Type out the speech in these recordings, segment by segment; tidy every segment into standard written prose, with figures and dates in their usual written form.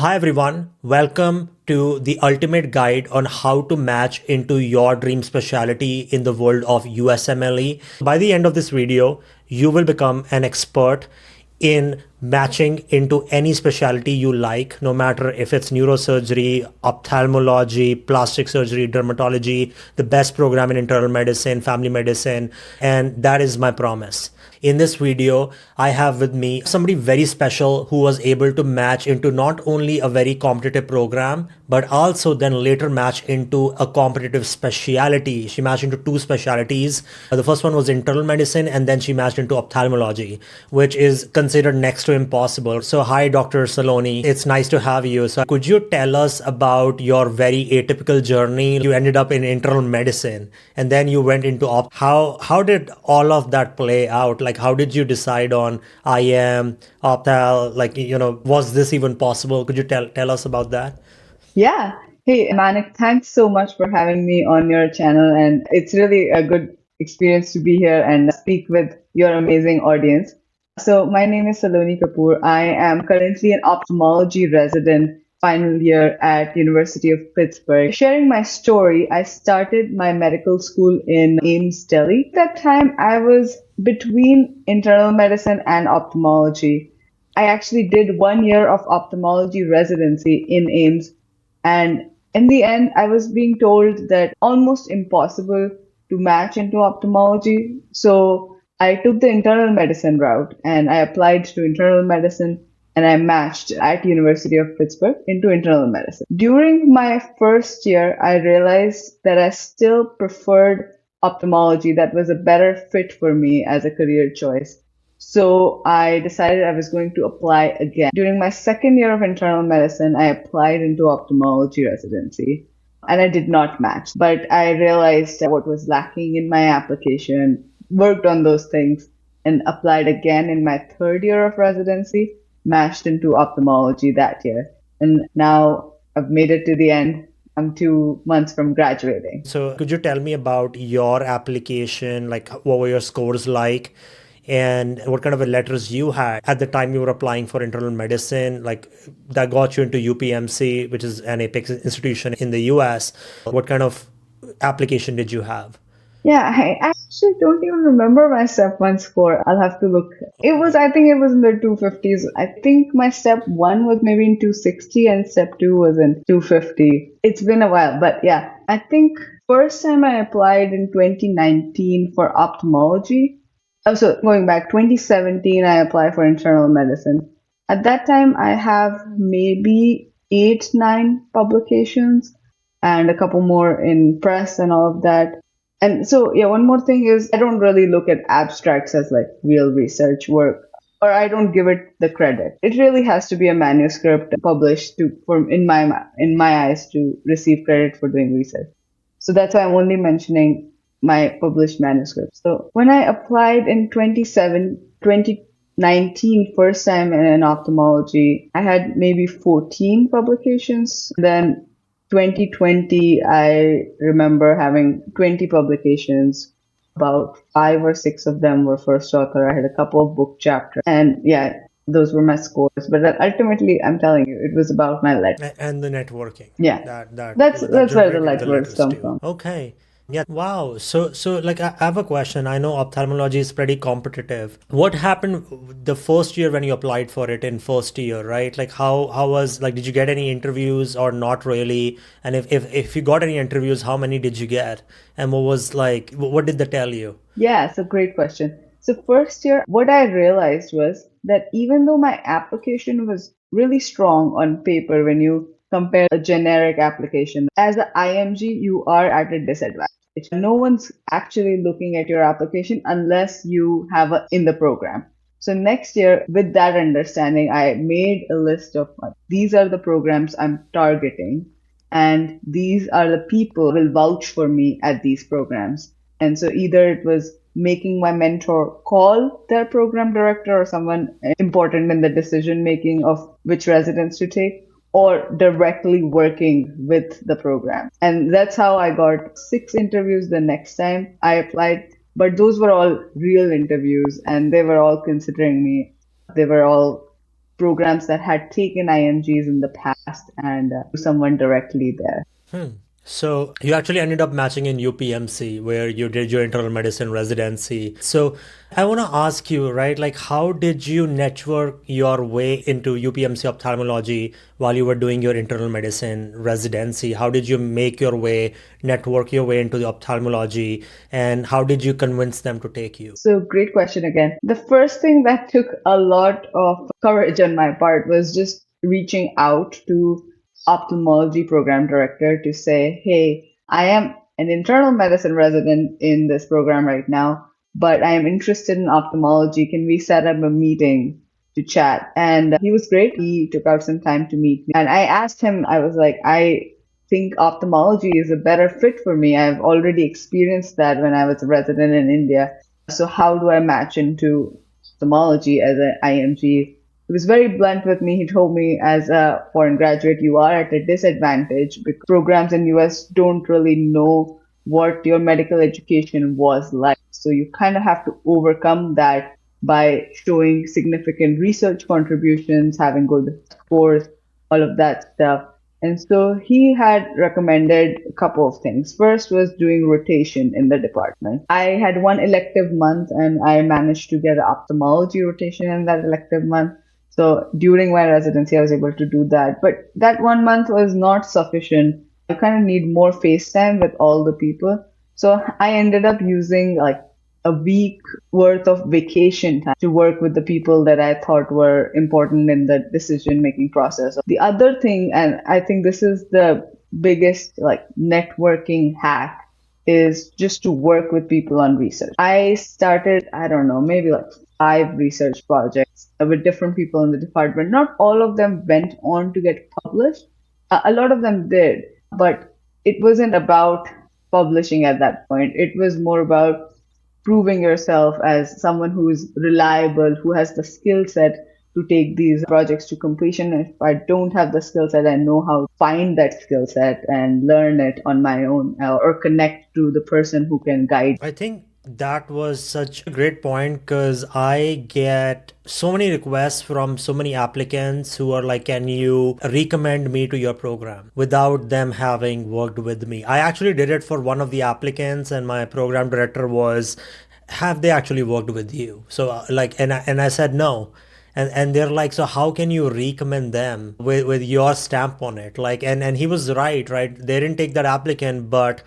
Hi everyone, welcome to the ultimate guide on how to match into your dream specialty in the world of USMLE. By the end of this video, you will become an expert in matching into any specialty you like, no matter if it's neurosurgery, ophthalmology, plastic surgery, dermatology, the best program in internal medicine, family medicine, and that is my promise. In this video, I have with me somebody very special who was able to match into not only a very competitive program, but also then later match into a competitive specialty. She matched into two specialties. The first one was internal medicine, and then she matched into ophthalmology, which is considered next to impossible. So, hi, Dr. Saloni. It's nice to have you. So, could you tell us about your very atypical journey? You ended up in internal medicine, and then you went into How did all of that play out? Like, how did you decide on IM, opthal? Was this even possible? Could you tell us about that? Yeah. Hey, Manik, thanks so much for having me on your channel. And it's really a good experience to be here and speak with your amazing audience. So, my name is Saloni Kapoor. I am currently an ophthalmology resident, final year at University of Pittsburgh. Sharing my story, I started my medical school in Ames, Delhi. At that time, I was between internal medicine and ophthalmology. I actually did 1 year of ophthalmology residency in Ames, and in the end, I was being told that almost impossible to match into ophthalmology. So I took the internal medicine route and I applied to internal medicine and I matched at University of Pittsburgh into internal medicine. During my first year, I realized that I still preferred ophthalmology. That was a better fit for me as a career choice. So I decided I was going to apply again. During my second year of internal medicine, I applied into ophthalmology residency and I did not match. But I realized what was lacking in my application, worked on those things, and applied again in my third year of residency, matched into ophthalmology that year. And now I've made it to the end. I'm 2 months from graduating. So, could you tell me about your application? Like, what were your scores like? And what kind of a letters you had at the time you were applying for internal medicine, like that got you into UPMC, which is an apex institution in the US. What kind of application did you have? Yeah, I actually don't even remember my step one score. I'll have to look. I think it was in the 250s. I think my step one was maybe in 260 and step two was in 250. It's been a while, but yeah, I think first time I applied in 2019 for ophthalmology. Oh, so going back 2017, I applied for internal medicine. At that time, I have maybe eight, nine publications and a couple more in press and all of that. And so, yeah, one more thing is I don't really look at abstracts as like real research work, or I don't give it the credit. It really has to be a manuscript published for in my eyes to receive credit for doing research. So that's why I'm only mentioning my published manuscripts. So when I applied in 2019, first time in ophthalmology, I had maybe 14 publications. Then 2020, I remember having 20 publications. About five or six of them were first author. I had a couple of book chapters. And yeah, those were my scores. But ultimately, I'm telling you, it was about my letter. And the networking Yeah, that that's where the generated light the words letters come too. from. Okay. Yeah. Wow. So like I have a question. I know ophthalmology is pretty competitive. What happened the first year when you applied for it in first year, right? Like how was, like, did you get any interviews or not really? And if you got any interviews, how many did you get? And what was, like, what did they tell you? Yeah, it's a great question. So, first year, what I realized was that even though my application was really strong on paper when you compare a generic application, as an IMG, you are at a disadvantage. No one's actually looking at your application unless you have a in the program. So, next year, with that understanding, I made a list of these are the programs I'm targeting, and these are the people who will vouch for me at these programs. And so either it was making my mentor call their program director or someone important in the decision making of which residents to take, or directly working with the program. And that's how I got six interviews the next time I applied. But those were all real interviews and they were all considering me. They were all programs that had taken IMGs in the past and someone directly there. So you actually ended up matching in UPMC where you did your internal medicine residency. So I want to ask you, right, like how did you network your way into UPMC ophthalmology while you were doing your internal medicine residency? How did you make your way, network your way into the ophthalmology, and how did you convince them to take you? So, great question again. The first thing that took a lot of courage on my part was just reaching out to ophthalmology program director to say, hey, I am an internal medicine resident in this program right now, but I am interested in ophthalmology. Can we set up a meeting to chat? And he was great. He took out some time to meet me. And I asked him, I was like, I think ophthalmology is a better fit for me. I've already experienced that when I was a resident in India. So how do I match into ophthalmology as an IMG? He was very blunt with me. He told me, as a foreign graduate, you are at a disadvantage because programs in US don't really know what your medical education was like. So you kind of have to overcome that by showing significant research contributions, having good scores, all of that stuff. And so he had recommended a couple of things. First was doing rotation in the department. I had one elective month and I managed to get an ophthalmology rotation in that elective month. So during my residency, I was able to do that. But that 1 month was not sufficient. I kind of need more face time with all the people. So I ended up using like a week worth of vacation time to work with the people that I thought were important in the decision making process. The other thing, and I think this is the biggest like networking hack, is just to work with people on research. I started, I don't know, maybe like 5 research projects with different people in the department. Not all of them went on to get published. A lot of them did, but it wasn't about publishing at that point. It was more about proving yourself as someone who is reliable, who has the skill set to take these projects to completion. And if I don't have the skill set, I know how to find that skill set and learn it on my own or connect to the person who can guide. I think that was such a great point because I get so many requests from so many applicants who are like, can you recommend me to your program without them having worked with me? I actually did it for one of the applicants, and my program director was, have they actually worked with you? So, and I said no. And they're like, so how can you recommend them with your stamp on it? Like, and he was right? They didn't take that applicant, but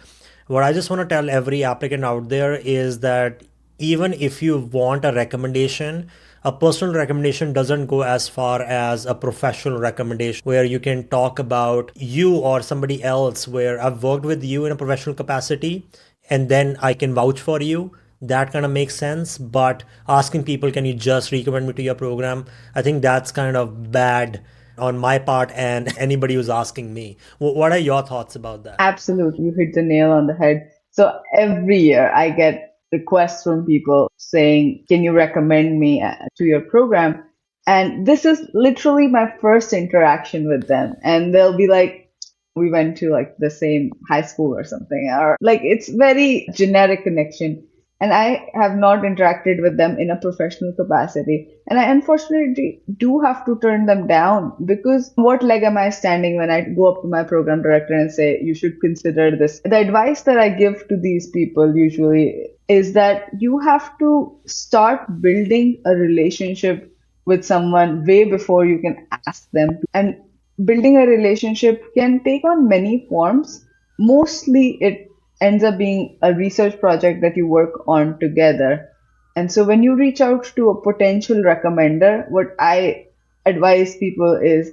what I just want to tell every applicant out there is that even if you want a recommendation, a personal recommendation doesn't go as far as a professional recommendation where you can talk about you or somebody else where I've worked with you in a professional capacity and then I can vouch for you. That kind of makes sense. But asking people, can you just recommend me to your program? I think that's kind of bad on my part and anybody who's asking me. What are your thoughts about that? Absolutely, you hit the nail on the head. So every year I get requests from people saying, can you recommend me to your program? And this is literally my first interaction with them. And they'll be like, we went to like the same high school or something, or like it's very generic connection. And I have not interacted with them in a professional capacity. And I unfortunately do have to turn them down because what leg am I standing when I go up to my program director and say, you should consider this? The advice that I give to these people usually is that you have to start building a relationship with someone way before you can ask them to. And building a relationship can take on many forms. Mostly it ends up being a research project that you work on together. And so when you reach out to a potential recommender, what I advise people is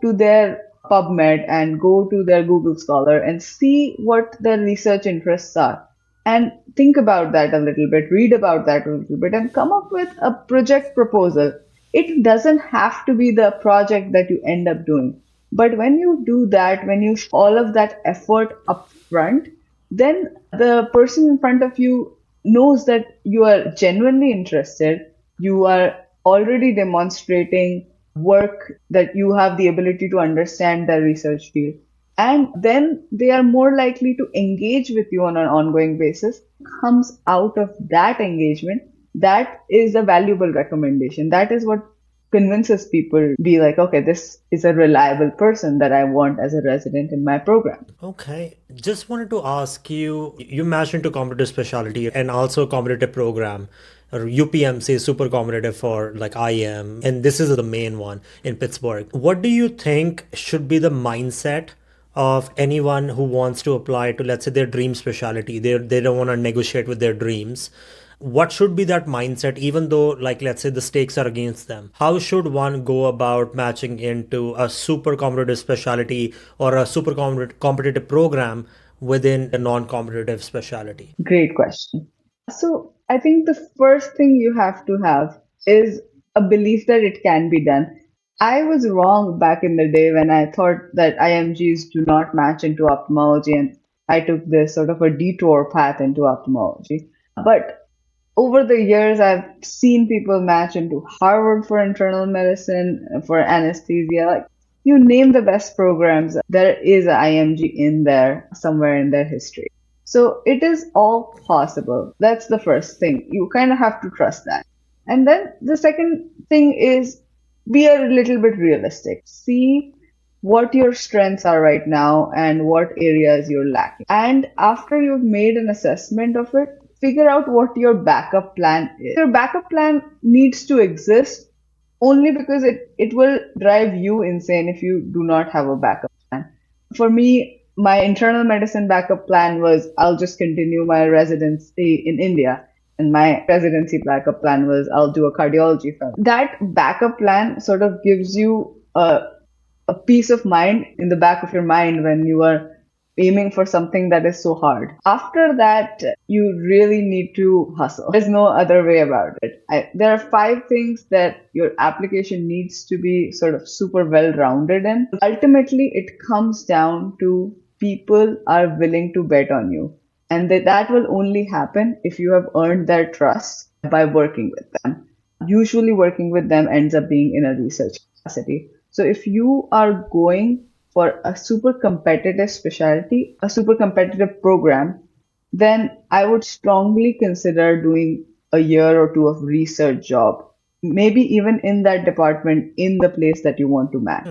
to their PubMed and go to their Google Scholar and see what their research interests are. And think about that a little bit, read about that a little bit, and come up with a project proposal. It doesn't have to be the project that you end up doing. But when you do that, when you show all of that effort up front, then the person in front of you knows that you are genuinely interested. You are already demonstrating work that you have the ability to understand the research field. And then they are more likely to engage with you on an ongoing basis. Comes out of that engagement, that is a valuable recommendation. That is what convinces people to be like, okay, this is a reliable person that I want as a resident in my program. Okay, just wanted to ask you, you matched into competitive specialty and also competitive program. UPMC is super competitive for like IM, and this is the main one in Pittsburgh. What do you think should be the mindset of anyone who wants to apply to, let's say, their dream specialty? They don't want to negotiate with their dreams. What should be that mindset, even though, like, let's say the stakes are against them? How should one go about matching into a super competitive specialty or a super competitive program within a non-competitive specialty? Great question. So I think the first thing you have to have is a belief that it can be done. I was wrong back in the day when I thought that IMGs do not match into ophthalmology, and I took this sort of a detour path into ophthalmology. But over the years, I've seen people match into Harvard for internal medicine, for anesthesia. Like, you name the best programs, there is an IMG in there somewhere in their history. So it is all possible. That's the first thing. You kind of have to trust that. And then the second thing is be a little bit realistic. See what your strengths are right now and what areas you're lacking. And after you've made an assessment of it, figure out what your backup plan is. Your backup plan needs to exist only because it will drive you insane if you do not have a backup plan. For me, my internal medicine backup plan was I'll just continue my residency in India. And my residency backup plan was I'll do a cardiology fellow. That backup plan sort of gives you a peace of mind in the back of your mind when you are aiming for something that is so hard. After that, you really need to hustle. There's no other way about it. There are 5 things that your application needs to be sort of super well rounded in. Ultimately, it comes down to people are willing to bet on you. And that will only happen if you have earned their trust by working with them. Usually, working with them ends up being in a research capacity. So if you are going for a super competitive specialty, a super competitive program, then I would strongly consider doing a year or two of research job, maybe even in that department in the place that you want to match.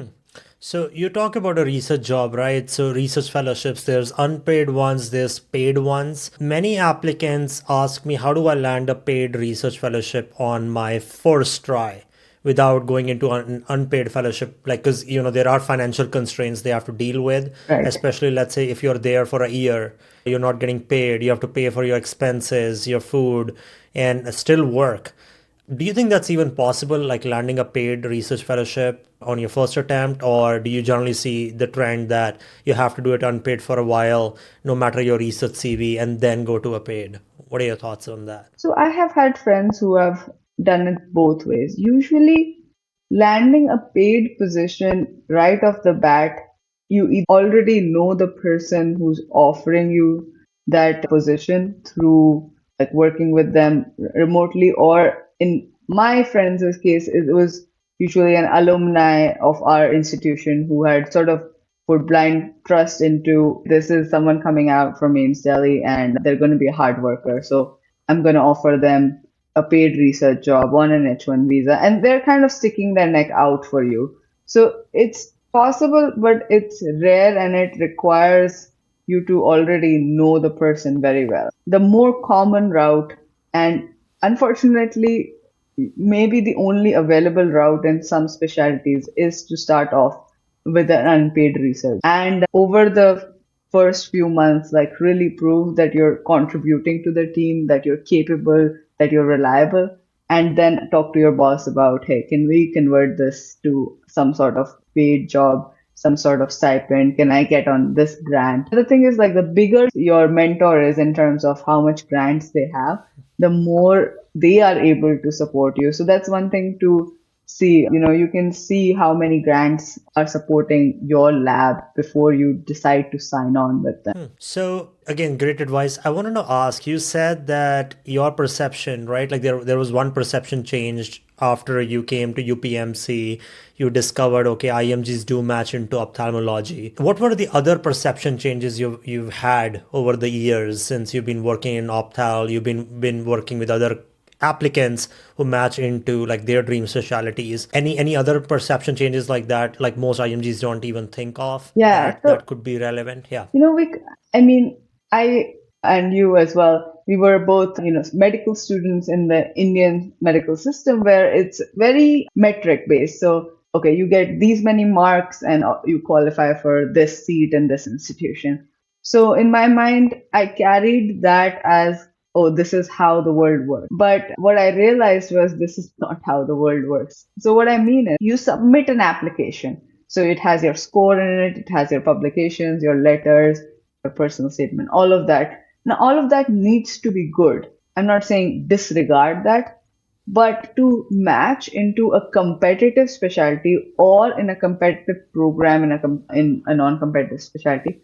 So you talk about a research job, right? So research fellowships, there's unpaid ones, there's paid ones. Many applicants ask me, how do I land a paid research fellowship on my first try without going into an unpaid fellowship? Like, because, there are financial constraints they have to deal with, Right. especially, let's say, if you're there for a year, you're not getting paid, you have to pay for your expenses, your food, and still work. Do you think that's even possible, like landing a paid research fellowship on your first attempt, or do you generally see the trend that you have to do it unpaid for a while, no matter your research CV, and then go to a paid? What are your thoughts on that? So I have had friends who have done it both ways. Usually, landing a paid position right off the bat, you already know the person who's offering you that position through like working with them remotely, or in my friends' case, it was usually an alumni of our institution who had sort of put blind trust into this is someone coming out from Ames Delhi and they're going to be a hard worker. So I'm going to offer them a paid research job on an H1 visa, and they're kind of sticking their neck out for you. So it's possible, but it's rare and it requires you to already know the person very well. The more common route, and unfortunately, maybe the only available route in some specialties, is to start off with an unpaid research. And over the first few months, like really prove that you're contributing to the team, that you're capable, that you're reliable, and then talk to your boss about, hey, can we convert this to some sort of paid job, some sort of stipend? Can I get on this grant? The thing is, like, the bigger your mentor is in terms of how much grants they have, the more they are able to support you. So that's one thing to see. You can see how many grants are supporting your lab before you decide to sign on with them. So again, great advice. I wanted to ask, you said that your perception, right? Like there was one perception changed after you came to UPMC. You discovered, okay, IMGs do match into ophthalmology. What were the other perception changes you've had over the years since you've been working in opthal? You've been working with other applicants who match into like their dream specialties. Any other perception changes like that, like most IMGs don't even think of Yeah. that So, could be relevant? Yeah. I mean, I and you as well, we were both, medical students in the Indian medical system where it's very metric based. So, okay, you get these many marks and you qualify for this seat in this institution. So, in my mind, I carried that as, oh, this is how the world works. But what I realized was this is not how the world works. So, what I mean is, you submit an application. So it has your score in it, it has your publications, your letters, your personal statement, all of that. Now, all of that needs to be good. I'm not saying disregard that, but to match into a competitive specialty or in a competitive program in a non-competitive specialty,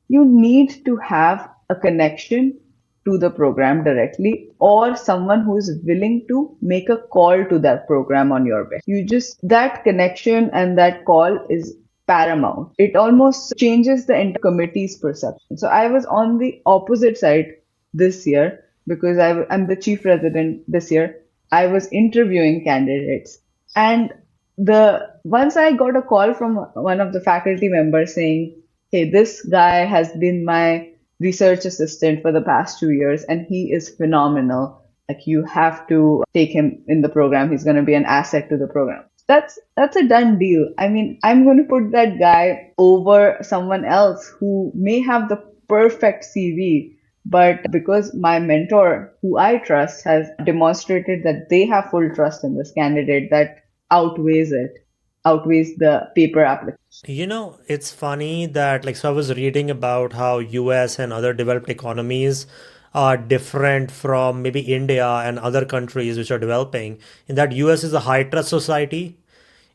you need to have a connection to the program directly or someone who is willing to make a call to that program on your behalf. That connection and that call is paramount. It almost changes the entire committee's perception. So I was on the opposite side this year because I'm the chief resident this year. I was interviewing candidates, and the once I got a call from one of the faculty members saying, hey, this guy has been my research assistant for the past 2 years and he is phenomenal. Like, you have to take him in the program. He's going to be an asset to the program. That's a done deal. I mean, I'm going to put that guy over someone else who may have the perfect CV, but because my mentor, who I trust, has demonstrated that they have full trust in this candidate, that outweighs it, outweighs the paper application. It's funny that like so I was reading about how US and other developed economies are different from maybe India and other countries which are developing, in that US is a high trust society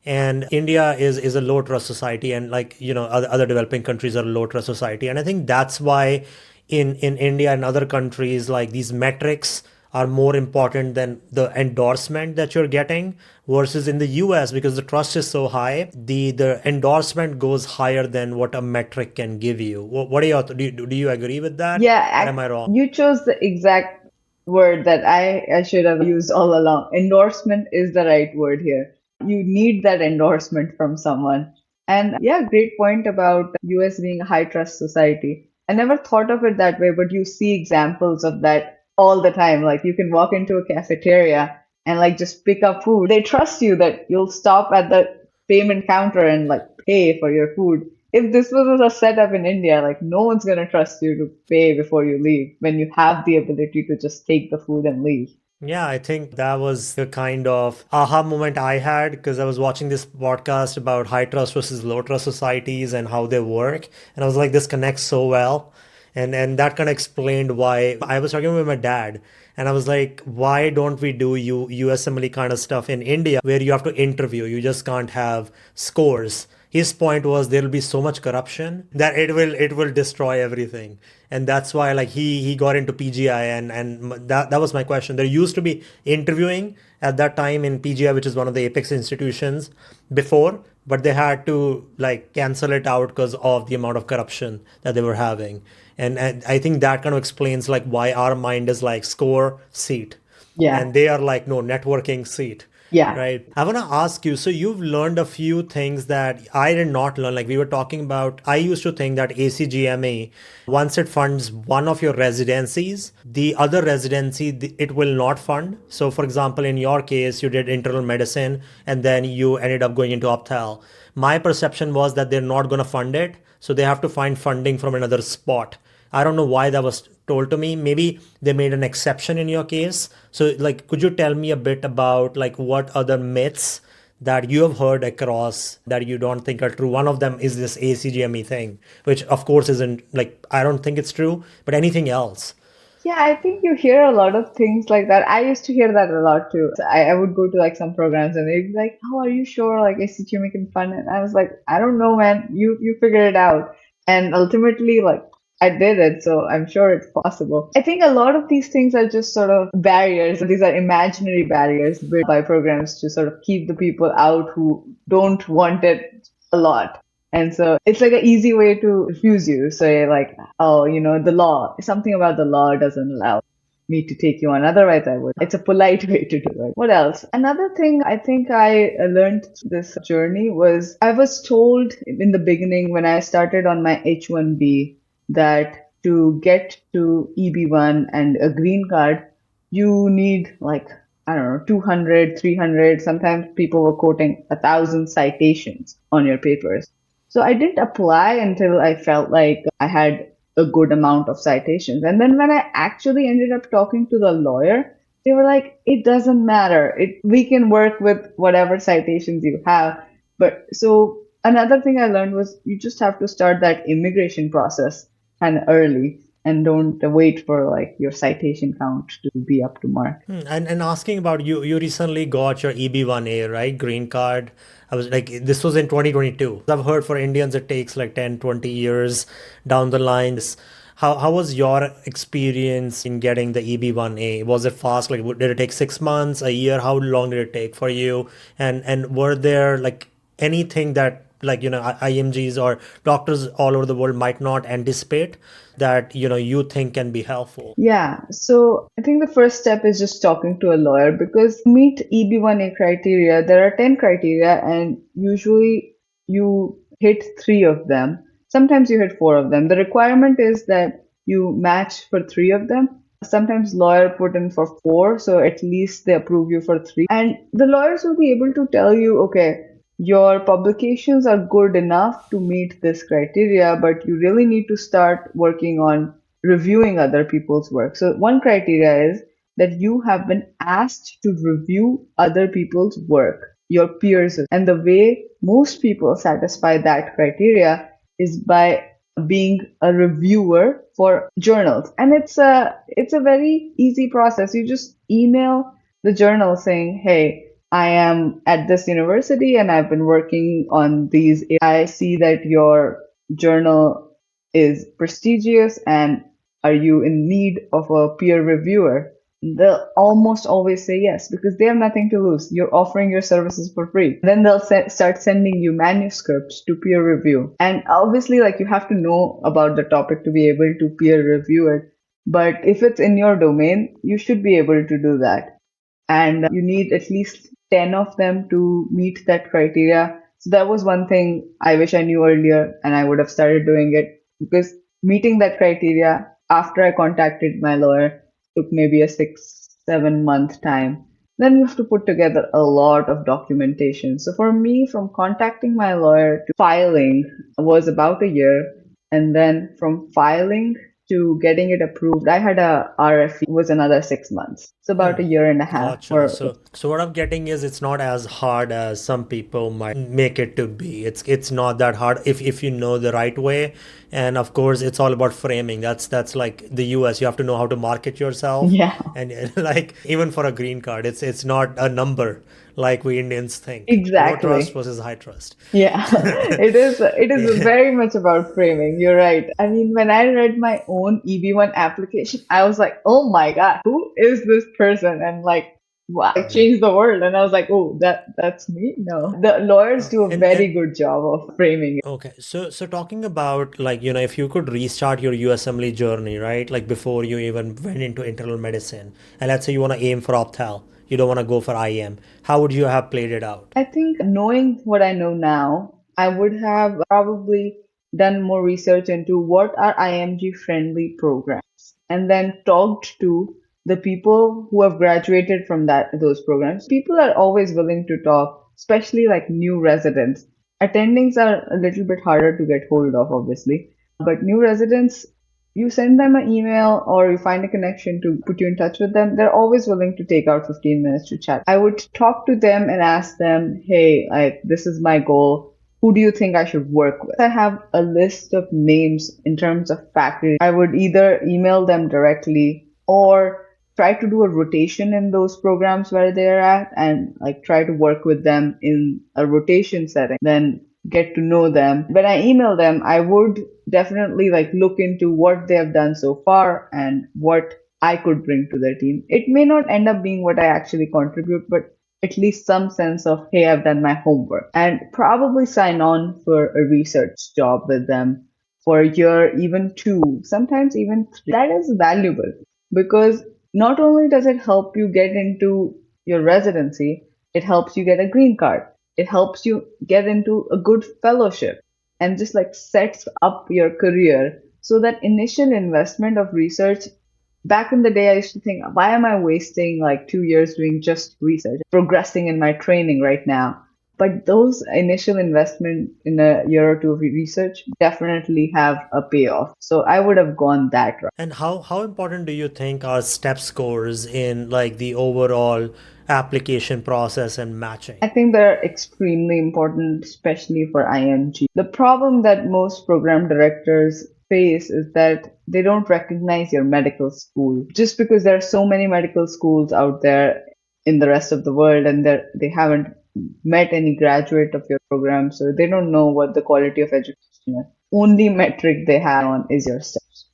and India is a low trust society, and like other developing countries are a low trust society. And I think that's why in India and other countries, like, these metrics are more important than the endorsement that you're getting, versus in the US, because the trust is so high, the endorsement goes higher than what a metric can give you. What are your do you agree with that, or Yeah, am I wrong? you chose the exact word that I should have used all along. Endorsement is the right word here. You need that endorsement from someone. And yeah, great point about US being a high trust society. I never thought of it that way, but you see examples of that all the time. Like, you can walk into a cafeteria and like just pick up food. They trust you that you'll stop at the payment counter and like pay for your food. If this was a setup in India, like, no one's gonna trust you to pay before you leave when you have the ability to just take the food and leave. Yeah, I think that was the kind of aha moment I had, because I was watching this podcast about high trust versus low trust societies and how they work. And I was like, this connects so well. And that kind of explained why I was talking with my dad. And I was like, why don't we do USMLE kind of stuff in India where you have to interview? You just can't have scores. His point was there'll be so much corruption that it will destroy everything. And that's why like he got into PGI, and that was my question. There used to be interviewing at that time in PGI, which is one of the apex institutions before, but they had to like cancel it out because of the amount of corruption that they were having. And I think that kind of explains like why our mind is like score seat, Yeah, and they are like, no, networking seat. yeah, Right. I want to ask you, so you've learned a few things that I did not learn. Like we were talking about, I used to think that ACGMA, once it funds one of your residencies, the other residency, it will not fund. So for example, in your case, you did internal medicine and then you ended up going into opthal. My perception was that they're not going to fund it. So they have to find funding from another spot. I don't know why that was told to me. Maybe they made an exception in your case. So, like, could you tell me a bit about like what other myths that you have heard across that you don't think are true? One of them is this ACGME thing, which of course isn't, like, I don't think it's true, but anything else? yeah. I think you hear a lot of things like that. I used to hear that a lot too. So I would go to like some programs and they'd be like, "Oh, are you sure? Like, ACQ can fund it?" I was like, "I don't know, man. You figure it out." And ultimately, like, I did it, so I'm sure it's possible. I think a lot of these things are just sort of barriers. These are imaginary barriers built by programs to sort of keep the people out who don't want it a lot. And so it's like an easy way to refuse you. So you're like, oh, the law, something about the law doesn't allow. me to take you on. Otherwise, I would. It's a polite way to do it. What else? Another thing I think I learned through this journey was I was told in the beginning when I started on my H1B that to get to EB1 and a green card, you need like, I don't know, 200, 300. Sometimes people were quoting 1,000 citations on your papers. So I didn't apply until I felt like I had a good amount of citations. And then when I actually ended up talking to the lawyer, they were like, it doesn't matter. We can work with whatever citations you have. But so another thing I learned was you just have to start that immigration process kind of early and don't wait for like your citation count to be up to mark. And asking about you, you recently got your EB1A, right? Green card. I was like, this was in 2022. I've heard for Indians it takes like 10, 20 years down the line. How was your experience in getting the EB1A? Was it fast? Like, did it take 6 months, a year? How long did it take for you? And were there like anything that like IMGs or doctors all over the world might not anticipate that you think can be helpful? Yeah, so I think the first step is just talking to a lawyer because to meet EB1A criteria, there are 10 criteria, and usually you hit three of them. Sometimes you hit four of them. The requirement is that you match for three of them. Sometimes lawyer put in for four, so at least they approve you for three. And the lawyers will be able to tell you, okay, your publications are good enough to meet this criteria, but you really need to start working on reviewing other people's work. So one criteria is that you have been asked to review other people's work, your peers. And the way most people satisfy that criteria is by being a reviewer for journals. And it's a very easy process. You just email the journal saying, hey, I am at this university and I've been working on these. I see that your journal is prestigious and are you in need of a peer reviewer? They'll almost always say yes because they have nothing to lose. You're offering your services for free. Then they'll start sending you manuscripts to peer review. And obviously, like you have to know about the topic to be able to peer review it. But if it's in your domain, you should be able to do that. And you need at least 10 of them to meet that criteria. So that was one thing I wish I knew earlier and I would have started doing it because meeting that criteria after I contacted my lawyer took maybe a 6, 7 month time. Then you have to put together a lot of documentation. So for me, from contacting my lawyer to filing was about a year. And then from filing to getting it approved, I had a RFE was another 6 months. So about a year and a half. Gotcha. So what I'm getting is it's not as hard as some people might make it to be. It's not that hard if you know the right way. And of course, it's all about framing. That's like the US. You have to know how to market yourself. Yeah, And like even for a green card, it's not a number like we Indians think. Low trust exactly. versus high trust. Yeah, it is Yeah. very much about framing. You're right. I mean, when I read my own EB1 application, I was like, "Oh my God, who is this person?" And like, wow, I changed the world. And I was like, "Oh, that's me." No, the lawyers do a And very good job of framing it. okay, so talking about like, if you could restart your USMLE journey, right? Like before you even went into internal medicine, and let's say you want to aim for opthal, you don't want to go for IM, how would you have played it out? I think knowing what I know now, I would have probably done more research into what are IMG friendly programs and then talked to the people who have graduated from those programs. People are always willing to talk, especially like new residents. Attendings are a little bit harder to get hold of, obviously, but new residents, you send them an email or you find a connection to put you in touch with them, they're always willing to take out 15 minutes to chat. I would talk to them and ask them, hey, this is my goal. Who do you think I should work with? I have a list of names in terms of faculty. I would either email them directly or try to do a rotation in those programs where they're at and like try to work with them in a rotation setting. Then get to know them. When I email them, I would definitely like look into what they have done so far and what I could bring to their team. It may not end up being what I actually contribute, but at least some sense of, hey, I've done my homework and probably sign on for a research job with them for a year, even two, sometimes even three. That is valuable because Not only does it help you get into your residency, it helps you get a green card. It helps you get into a good fellowship and just like sets up your career. So that initial investment of research, back in the day, I used to think, why am I wasting like 2 years doing just research, progressing in my training right now? But those initial investment in a year or two of research definitely have a payoff. So I would have gone that route. And how important do you think are step scores in like the overall application process and matching? I think they're extremely important, especially for IMG. The problem that most program directors face is that they don't recognize your medical school. Just because there are so many medical schools out there in the rest of the world and they haven't met any graduate of your program, so they don't know what the quality of education is. Only metric they have on is your steps.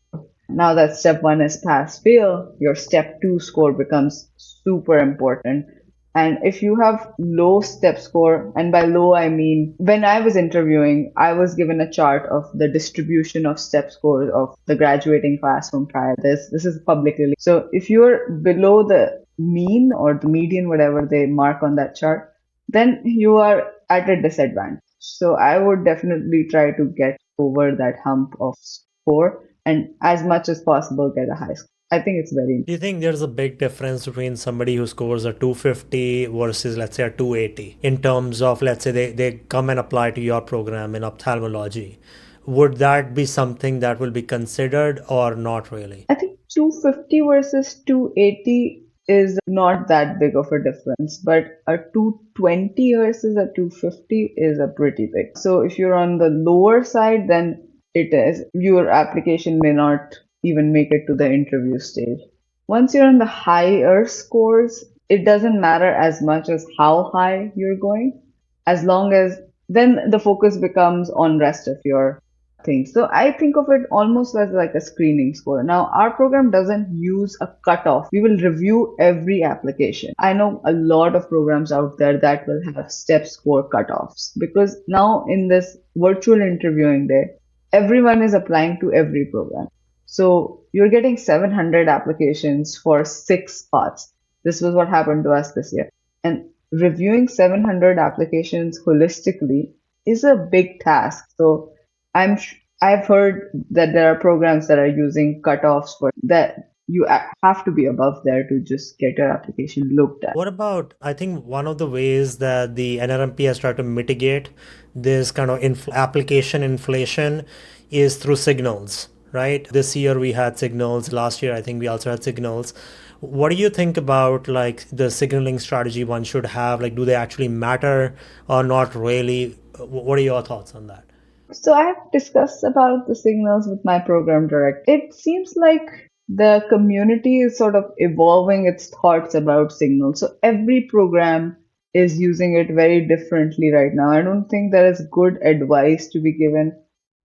Now that step one is pass fail, your step two score becomes super important. And if you have low step score, and by low I mean when I was interviewing, I was given a chart of the distribution of step scores of the graduating class from prior. This is publicly. So if you're below the mean or the median, whatever they mark on that chart, then you are at a disadvantage. So I would definitely try to get over that hump of score and as much as possible get a high score. I think it's very Do you think there's a big difference between somebody who scores a 250 versus, let's say, a 280 in terms of, let's say, they come and apply to your program in ophthalmology? Would that be something that will be considered or not really? I think 250 versus 280 is not that big of a difference, but a 220 versus a 250 is a pretty big. So if you're on the lower side, then it is. Your application may not even make it to the interview stage. Once you're in the higher scores, it doesn't matter as much as how high you're going, as long as then the focus becomes on rest of your things. So I think of it almost as like a screening score. Now, our program doesn't use a cutoff. We will review every application. I know a lot of programs out there that will have step score cutoffs because now in this virtual interviewing day, everyone is applying to every program. So you're getting 700 applications for 6 spots. This was what happened to us this year. And reviewing 700 applications holistically is a big task. So I've heard that there are programs that are using cutoffs for that. You have to be above there to just get your application looked at. What about, I think one of the ways that the NRMP has tried to mitigate this kind of application inflation is through signals, right? This year we had signals. Last year, I think we also had signals. What do you think about like the signaling strategy one should have? Like, do they actually matter or not really? What are your thoughts on that? So I have discussed about the signals with my program director. It seems like the community is sort of evolving its thoughts about signals. So every program is using it very differently right now. I don't think there is good advice to be given,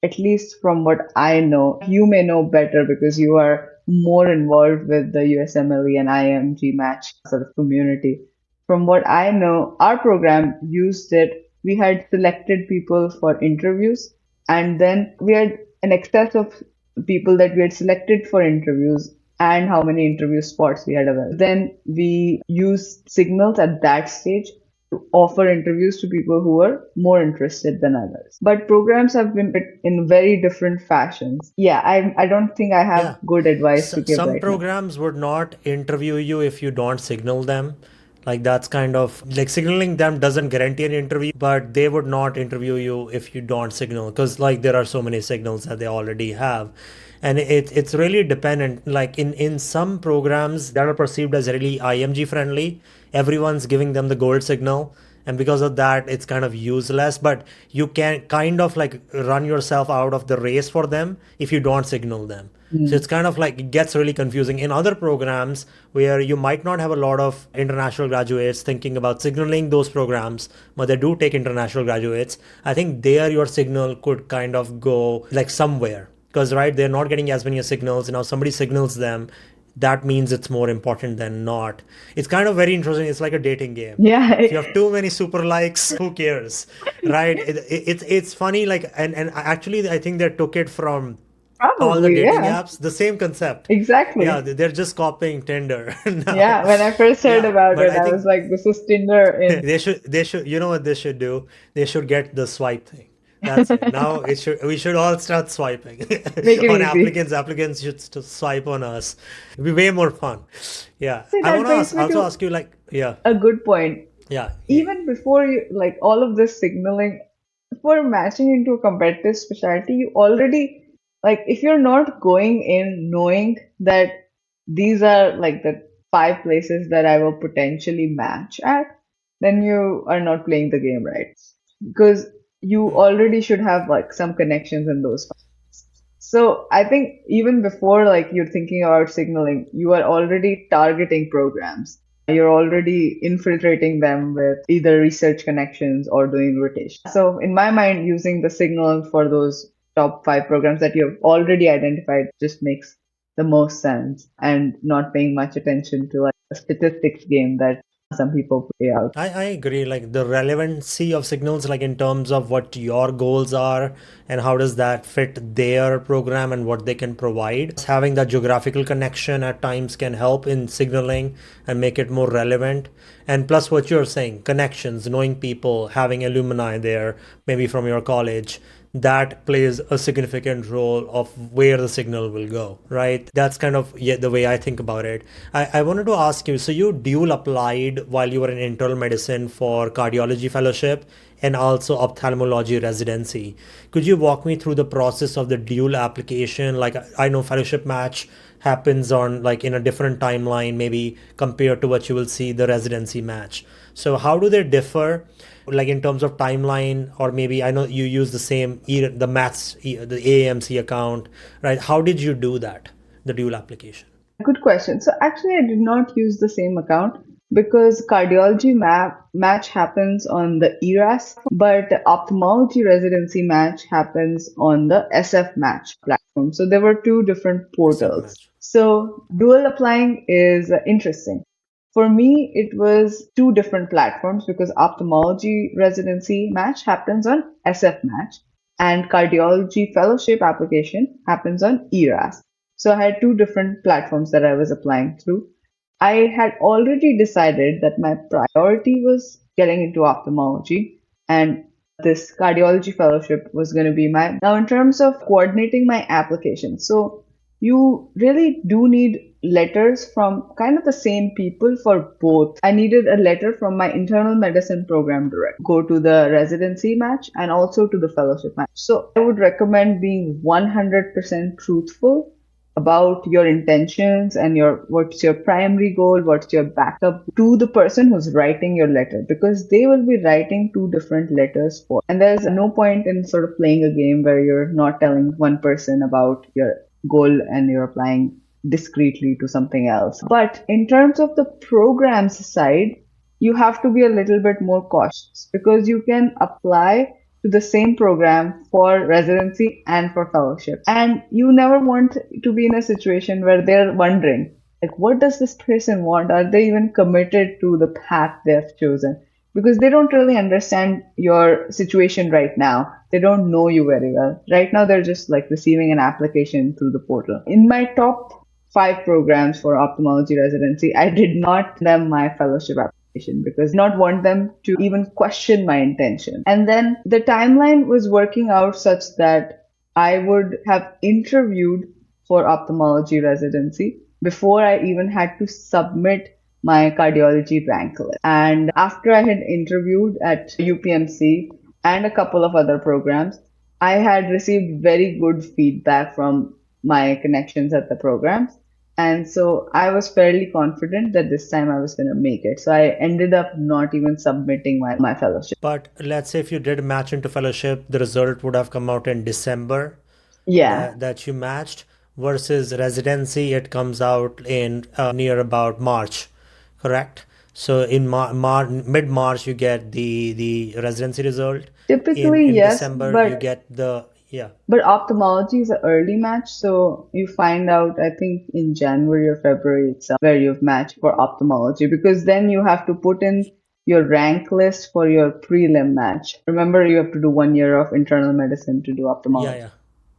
at least from what I know. You may know better because you are more involved with the USMLE and IMG match sort of community. From what I know, our program used it. We had selected people for interviews, and then we had an excess of people that we had selected for interviews and how many interview spots we had available. Then we used signals at that stage to offer interviews to people who were more interested than others. But programs have been in very different fashions. Yeah, I don't think I have Yeah. good advice to give Some right now. programs would not interview you if you don't signal them. Like that's kind of like signaling them doesn't guarantee an interview, but they would not interview you if you don't signal because like there are so many signals that they already have. And it's really dependent. Like in some programs that are perceived as really IMG friendly, everyone's giving them the gold signal. And because of that, it's kind of useless, but you can kind of like run yourself out of the race for them if you don't signal them. So it's kind of like it gets really confusing. In other programs where you might not have a lot of international graduates thinking about signaling those programs, but they do take international graduates, I think there your signal could kind of go like somewhere. Because right, they're not getting as many signals. Now somebody signals them, that means it's more important than not. It's kind of very interesting. It's like a dating game. Yeah, If you have too many super likes, who cares, right? It's funny. Like and actually, I think they took it from All the Probably, dating yeah, apps, the same concept. Yeah, exactly. they're just copying Tinder now. Yeah, when I first heard Yeah, about but it, I I was think like, this is Tinder in they should, you know what they should do? They should get the swipe thing. That's it. Now we should all start swiping make it on easy. applicants. Applicants should swipe on us. It'd be way more fun. Yeah. See, I that want to brings ask, me also to ask you like, yeah, a good point. yeah, yeah. Even before you, like all of this signaling, before matching into a competitive specialty, you already, like, if you're not going in knowing that these are like the five places that I will potentially match at, then you are not playing the game right. Because you Hmm. already should have like some connections in those. So I think even before like you're thinking about signaling, you are already targeting programs. You're already infiltrating them with either research connections or doing rotation. So in my mind, using the signal for those top five programs that you've already identified just makes the most sense, and not paying much attention to like a statistics game that some people play out. I agree. Like the relevancy of signals, like in terms of what your goals are and how does that fit their program and what they can provide. Having that geographical connection at times can help in signaling and make it more relevant. And plus, what you're saying, connections, knowing people, having alumni there, maybe from your college, that plays a significant role of where the signal will go, right? That's kind of, yeah, the way I think about it. I wanted to ask you, so you dual applied while you were in internal medicine for cardiology fellowship and also ophthalmology residency. Could you walk me through the process of the dual application? Like I know fellowship match happens on like in a different timeline, maybe compared to what you will see the residency match. So how do they differ, like in terms of timeline, or maybe I know you use the same the maths, the AMC account, right? How did you do that, the dual application? Good question. So actually, I did not use the same account because cardiology match happens on the ERAS, but the ophthalmology residency match happens on the SF match platform. So there were two different SF portals. match. So dual applying is interesting. For me, it was two different platforms because ophthalmology residency match happens on SF match and cardiology fellowship application happens on ERAS. So I had two different platforms that I was applying through. I had already decided that my priority was getting into ophthalmology, and this cardiology fellowship was going to be my. Now, in terms of coordinating my application, so you really do need letters from kind of the same people for both. I needed a letter from my internal medicine program direct, go to the residency match and also to the fellowship match. So I would recommend being 100% truthful about your intentions and your what's your primary goal, what's your backup to the person who's writing your letter, because they will be writing two different letters for, and there's no point in sort of playing a game where you're not telling one person about your goal and you're applying discreetly to something else. But in terms of the programs side, you have to be a little bit more cautious because you can apply to the same program for residency and for fellowship. And you never want to be in a situation where they're wondering, like, what does this person want? Are they even committed to the path they've chosen? Because they don't really understand your situation right now. They don't know you very well. Right now, they're just like receiving an application through the portal. In my top five programs for ophthalmology residency, I did not them my fellowship application because I did not want them to even question my intention. And then the timeline was working out such that I would have interviewed for ophthalmology residency before I even had to submit my cardiology rank list. And after I had interviewed at UPMC and a couple of other programs, I had received very good feedback from my connections at the programs. And so I was fairly confident that this time I was going to make it. So I ended up not even submitting my fellowship. But let's say if you did match into fellowship, the result would have come out in December, Yeah, that you matched, versus residency, it comes out in near about March, correct? So in mid March you get the residency result. In typically in yes, December you but get the, yeah. ophthalmology is an early match, so you find out, I think, in January or February itself where you've matched for ophthalmology because then you have to put in your rank list for your prelim match. Remember, you have to do 1 year of internal medicine to do Yeah, ophthalmology. yeah.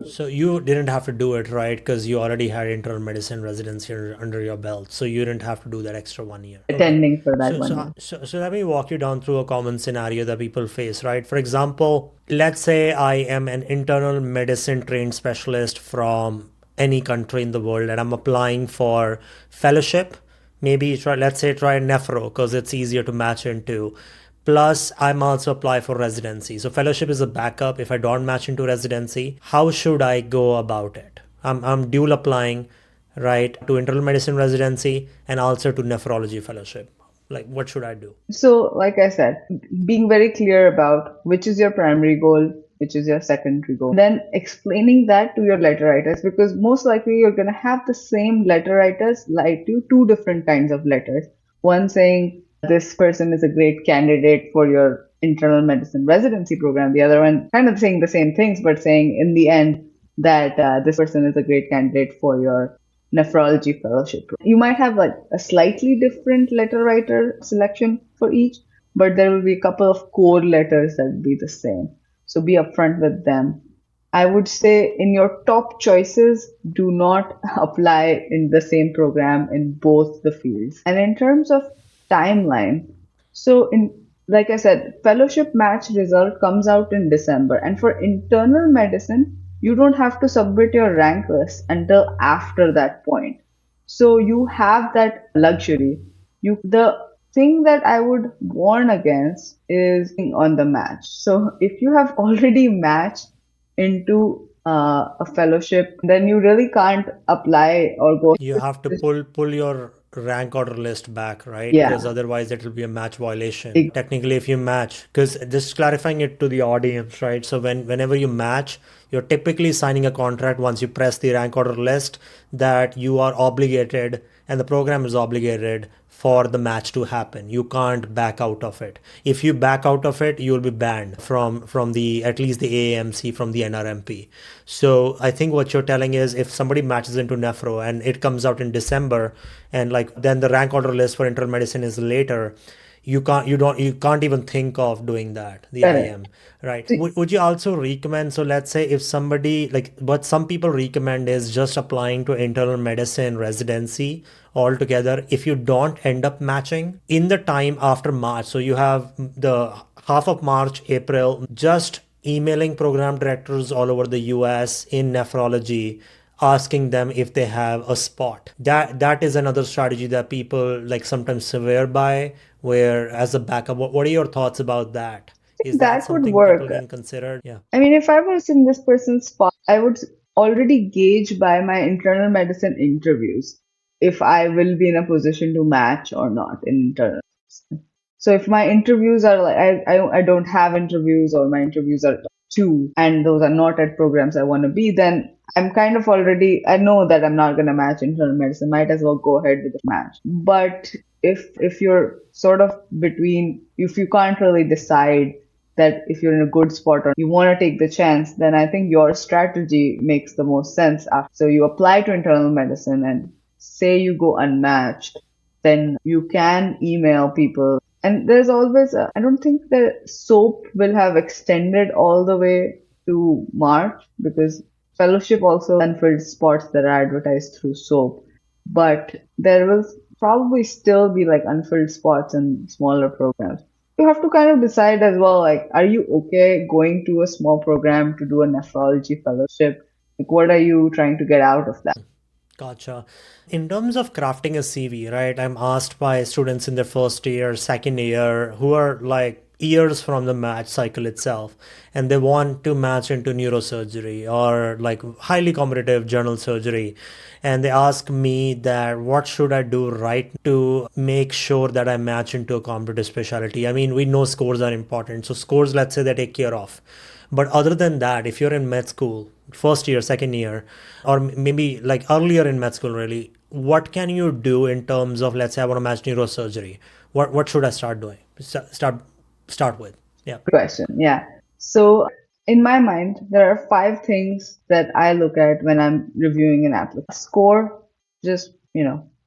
So you didn't have to do it, right? Because you already had internal medicine residency under your belt, so you didn't have to do that extra 1 year. Okay. attending for that So, one so, year. so let me walk you down through a common scenario that people face, right? For example, let's say I am an internal medicine trained specialist from any country in the world and I'm applying for fellowship. Maybe let's say try nephro because it's easier to match into. Plus, I'm also apply for residency. So fellowship is a backup if I don't match into residency. How should I go about it? I'm dual applying, right, to internal medicine residency and also to nephrology fellowship. Like, what should I do? So, like I said, being very clear about which is your primary goal, which is your secondary goal, then explaining that to your letter writers, because most likely you're going to have the same letter writers write you two different kinds of letters. One saying this person is a great candidate for your internal medicine residency program, the other one kind of saying the same things, but saying in the end that this person is a great candidate for your nephrology fellowship. You might have like a slightly different letter writer selection for each, but there will be a couple of core letters that will be the same. So be upfront with them. I would say in your top choices, do not apply in the same program in both the fields. And in terms of timeline, so in like I said, fellowship match result comes out in December, and for internal medicine, you don't have to submit your rank list until after that point. So you have that luxury. The thing that I would warn against is on the match. So if you have already matched into a fellowship, then you really can't apply or go. You have to pull your rank order list back, right? Because Yeah, otherwise it will be a match violation. Technically, if you match, because just clarifying it to the audience, right? So whenever you match, you're typically signing a contract once you press the rank order list that you are obligated and the program is obligated for the match to happen. You can't back out of it. If you back out of it, you'll be banned from the at least the AAMC, from the NRMP. So I think what you're telling is if somebody matches into nephro and it comes out in December, and like then the rank order list for internal medicine is later, you can't even think of doing that, the correct. IM, right? Would you also recommend, so let's say if somebody, like what some people recommend is just applying to internal medicine residency altogether if you don't end up matching in the time after March. So you have the half of March, April, just emailing program directors all over the US in nephrology, asking them if they have a spot. That is another strategy that people like sometimes swear by, where as a backup. What are your thoughts about that? Is that That would something work. people can consider? Yeah. I mean, if I was in this person's spot, I would already gauge by my internal medicine interviews if I will be in a position to match or not in internal medicine. So if my interviews are like I don't have interviews, or my interviews are two and those are not at programs I want to be, then I'm kind of already, I know that I'm not going to match internal medicine. Might as well go ahead with the match. But if you're sort of between, if you can't really decide that if you're in a good spot or you want to take the chance, then I think your strategy makes the most sense. So you apply to internal medicine and say you go unmatched, then you can email people. And there's always, I don't think the SOAP will have extended all the way to March, because fellowship also unfilled spots that are advertised through SOAP. But there will probably still be like unfilled spots in smaller programs. You have to kind of decide as well, like, are you okay going to a small program to do a nephrology fellowship? Like, what are you trying to get out of that? Gotcha. In terms of crafting a CV, right? I'm asked by students in their first year, second year, who are like years from the match cycle itself, and they want to match into neurosurgery or like highly competitive general surgery. And they ask me that what should I do right to make sure that I match into a competitive specialty? I mean, we know scores are important. So scores, let's say they take care of. But other than that, if you're in med school, first year, second year, or maybe like earlier in med school, really, what can you do in terms of, let's say I want to match neurosurgery? What should I start doing? Start with. Yeah. Good question. Yeah. So, in my mind, there are five things that I look at when I'm reviewing an application. Score, just,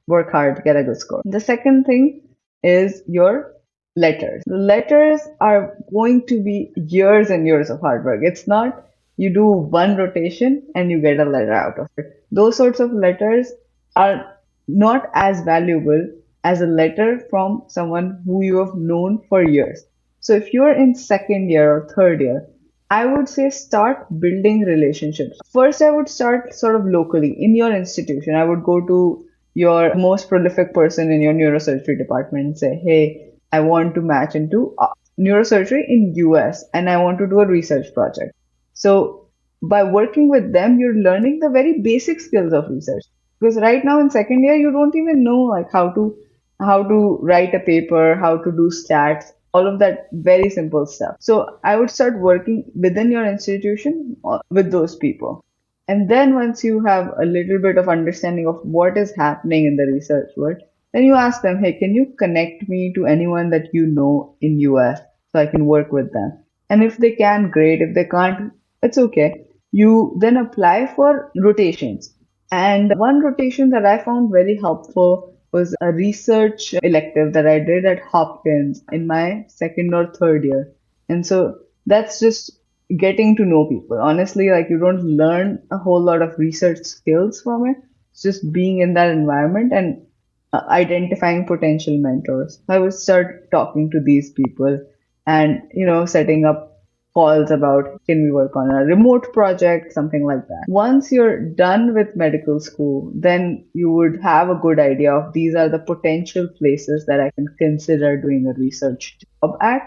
work hard, get a good score. The second thing is your letters. The letters are going to be years and years of hard work. It's not you do one rotation and you get a letter out of it. Those sorts of letters are not as valuable as a letter from someone who you have known for years. So if you're in second year or third year, I would say start building relationships. First, I would start sort of locally in your institution. I would go to your most prolific person in your neurosurgery department and say, hey, I want to match into neurosurgery in US and I want to do a research project. So by working with them, you're learning the very basic skills of research. Because right now in second year, you don't even know like how to write a paper, how to do stats, all of that very simple stuff. So I would start working within your institution with those people. And then once you have a little bit of understanding of what is happening in the research world, then you ask them, hey, can you connect me to anyone that you know in US so I can work with them? And if they can, great. If they can't, it's okay. You then apply for rotations. And one rotation that I found very helpful was a research elective that I did at Hopkins in my second or third year. And so that's just getting to know people. Honestly, like you don't learn a whole lot of research skills from it. It's just being in that environment and identifying potential mentors. I would start talking to these people and, setting up calls about can we work on a remote project, something like that. Once you're done with medical school, then you would have a good idea of these are the potential places that I can consider doing a research job at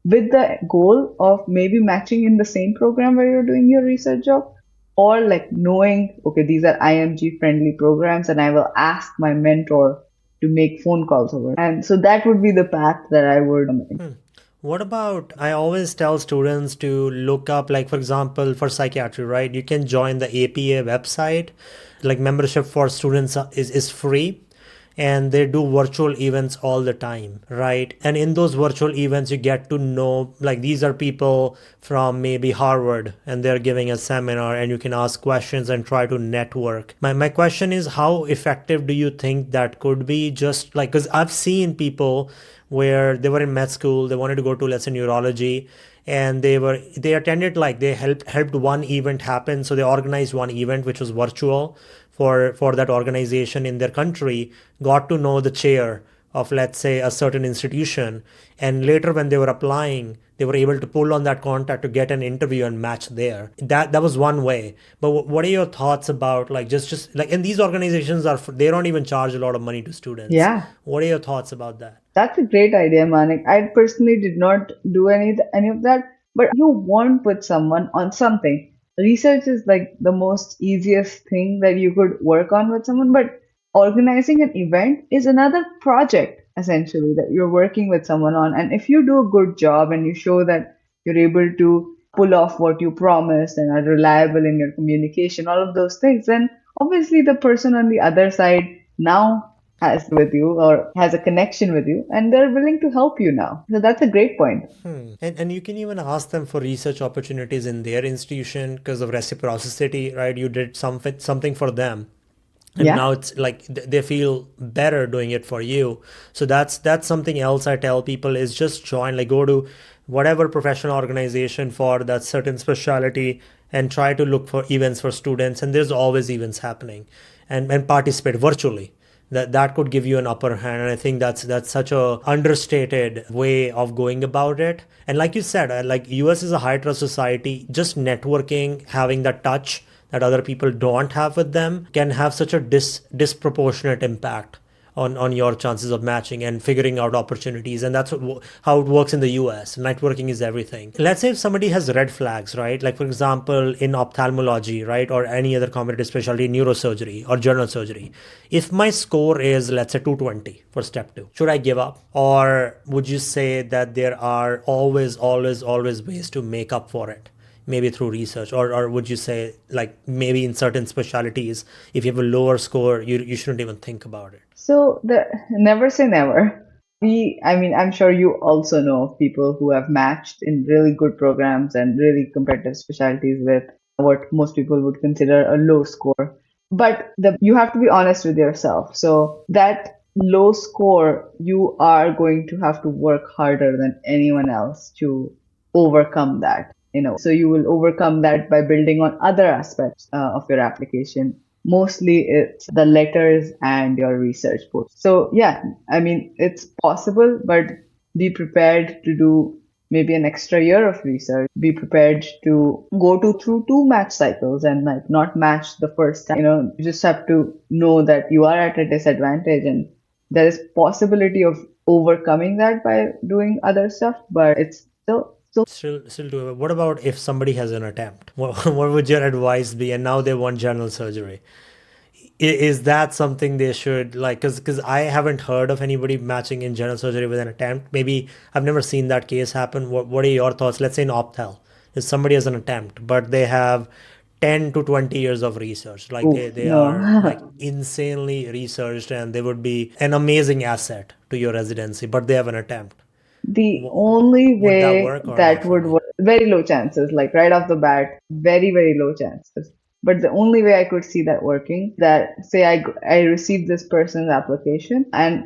with the goal of maybe matching in the same program where you're doing your research job or like knowing, okay, these are IMG friendly programs and I will ask my mentor to make phone calls over. And so that would be the path that I would. What about, I always tell students to look up, like, for example, for psychiatry, right? You can join the APA website. Like, membership for students is free. And they do virtual events all the time, right? And in those virtual events, you get to know, like, these are people from maybe Harvard and they're giving a seminar, and you can ask questions and try to network. My question is, how effective do you think that could be? Just like, because I've seen people where they were in med school, they wanted to go to, let's say, neurology, and they attended, like, they helped one event happen, so they organized one event which was virtual for that organization in their country, got to know the chair of, let's say, a certain institution, and later when they were applying, they were able to pull on that contact to get an interview and match there. That was one way. But what are your thoughts about, like, just like, and these organizations they don't even charge a lot of money to students. Yeah, What are your thoughts about that? that's a great idea, Manik. I personally did not do any of that, but you want with someone on something. Research is like the most easiest thing that you could work on with someone, but organizing an event is another project essentially that you're working with someone on. And if you do a good job and you show that you're able to pull off what you promised and are reliable in your communication, all of those things, then obviously the person on the other side now has with you or has a connection with you and they're willing to help you now. So that's a great point. And you can even ask them for research opportunities in their institution because of reciprocity, right? You did something for them, and Yeah. now it's like they feel better doing it for you. So that's something else I tell people is just join, like, go to whatever professional organization for that certain specialty and try to look for events for students, and there's always events happening, and participate virtually. That could give you an upper hand, and I think that's such a understated way of going about it. And like you said, like, US is a high trust society. Just networking, having that touch that other people don't have with them, can have such a disproportionate impact on your chances of matching and figuring out opportunities. And that's how it works in the US. Networking is everything. Let's say if somebody has red flags, right? Like, for example, in ophthalmology, right? Or any other competitive specialty, neurosurgery or general surgery. If my score is, let's say, 220 for step two, should I give up? Or would you say that there are always ways to make up for it? Maybe through research, or would you say, like, maybe in certain specialties, if you have a lower score, you shouldn't even think about it? So the never say never. I mean, I'm sure you also know of people who have matched in really good programs and really competitive specialties with what most people would consider a low score. But you have to be honest with yourself. So that low score, you are going to have to work harder than anyone else to overcome that. So you will overcome that by building on other aspects of your application. Mostly it's the letters and your research post. So yeah, I mean, it's possible, but be prepared to do maybe an extra year of research. Be prepared to go through two match cycles and like not match the first time. You just have to know that you are at a disadvantage, and there is possibility of overcoming that by doing other stuff, but it's Still doable. What about if somebody has an attempt? What would your advice be? And now they want general surgery. Is that something they should like? Because I haven't heard of anybody matching in general surgery with an attempt. Maybe I've never seen that case happen. What are your thoughts? Let's say in Opthal, if somebody has an attempt, but they have 10 to 20 years of research, like oof, they are like no. insanely researched, and they would be an amazing asset to your residency, but they have an attempt. The Wo- only Would that way work or not that for would me? work, very low chances, like right off the bat, very, very low chances. But the only way I could see that working, that say I received this person's application and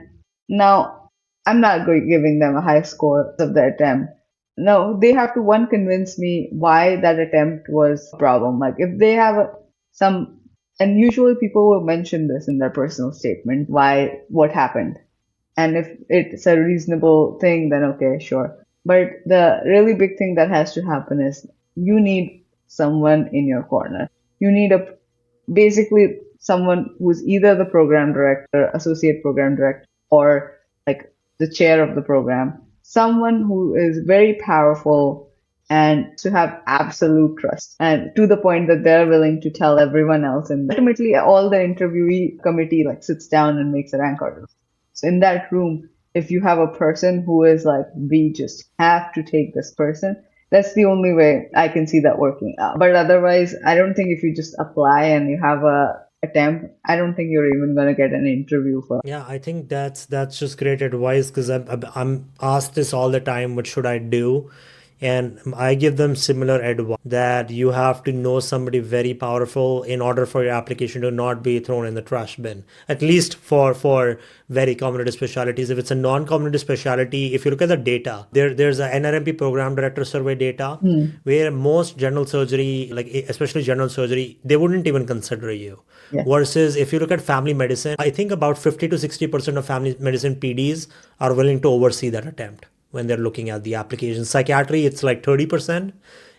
now I'm not giving them a high score of the attempt. No, they have to one convince me why that attempt was a problem. Like if they have some, and usually people will mention this in their personal statement, why, what happened. And if it's a reasonable thing, then okay, sure. But the really big thing that has to happen is you need someone in your corner. You need basically someone who's either the program director, associate program director, or like the chair of the program. Someone who is very powerful and to have absolute trust and to the point that they're willing to tell everyone else. And ultimately, all the interviewee committee like sits down and makes a rank order. So in that room, if you have a person who is like, we just have to take this person, that's the only way I can see that working out. But otherwise, I don't think if you just apply and you have a attempt, I don't think you're even gonna get an interview for. Yeah, I think that's just great advice because I'm asked this all the time. What should I do? And I give them similar advice that you have to know somebody very powerful in order for your application to not be thrown in the trash bin. At least for very community specialties. If it's a non-community specialty, if you look at the data, there's a NRMP program director survey data Hmm. where most general surgery, like especially general surgery, they wouldn't even consider you. Yes. Versus if you look at family medicine, I think about 50 to 60% of family medicine PDs are willing to oversee that attempt when they're looking at the application. Psychiatry, it's like 30%,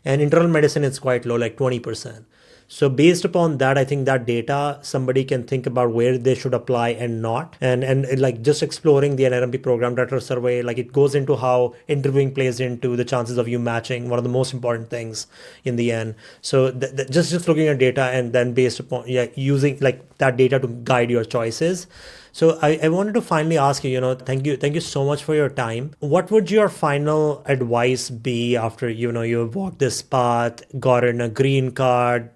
and internal medicine, it's quite low, like 20%. So based upon that, I think that data, somebody can think about where they should apply and not. And like just exploring the NRMP program director survey, like it goes into how interviewing plays into the chances of you matching, one of the most important things in the end. So just looking at data and then based upon using like that data to guide your choices. So I wanted to finally ask you, thank you so much for your time. What would your final advice be after, you've walked this path, gotten a green card,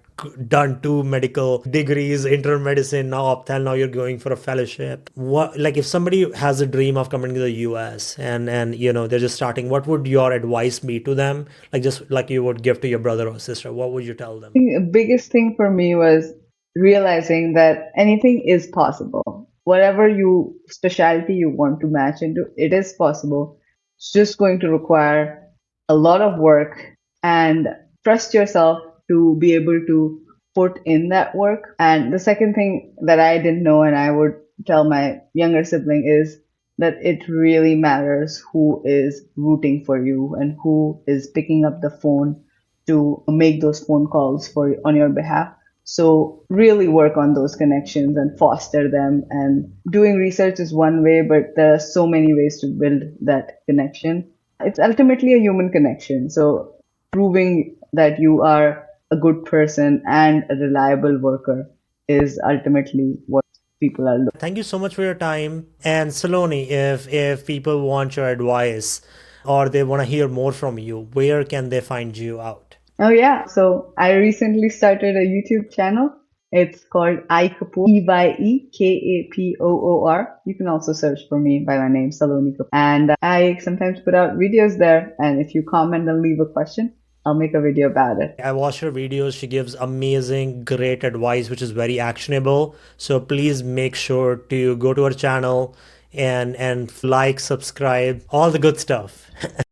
done two medical degrees, internal medicine, now opthal, now you're going for a fellowship. What, like if somebody has a dream of coming to the US and they're just starting, what would your advice be to them? Like just like you would give to your brother or sister, what would you tell them? The biggest thing for me was realizing that anything is possible. Whatever you specialty you want to match into, it is possible. It's just going to require a lot of work and trust yourself to be able to put in that work. And the second thing that I didn't know and I would tell my younger sibling is that it really matters who is rooting for you and who is picking up the phone to make those phone calls for on your behalf. So really work on those connections and foster them. And doing research is one way, but there are so many ways to build that connection. It's ultimately a human connection. So proving that you are a good person and a reliable worker is ultimately what people are looking. Thank you so much for your time. And Saloni, if people want your advice or they want to hear more from you, where can they find you out? Oh yeah, so I recently started a YouTube channel. It's called I Kapoor, Ekapoor. You can also search for me by my name, Saloni Kapoor. And I sometimes put out videos there. And if you comment and leave a question, I'll make a video about it. I watch her videos. She gives amazing, great advice, which is very actionable. So please make sure to go to her channel and like, subscribe, all the good stuff.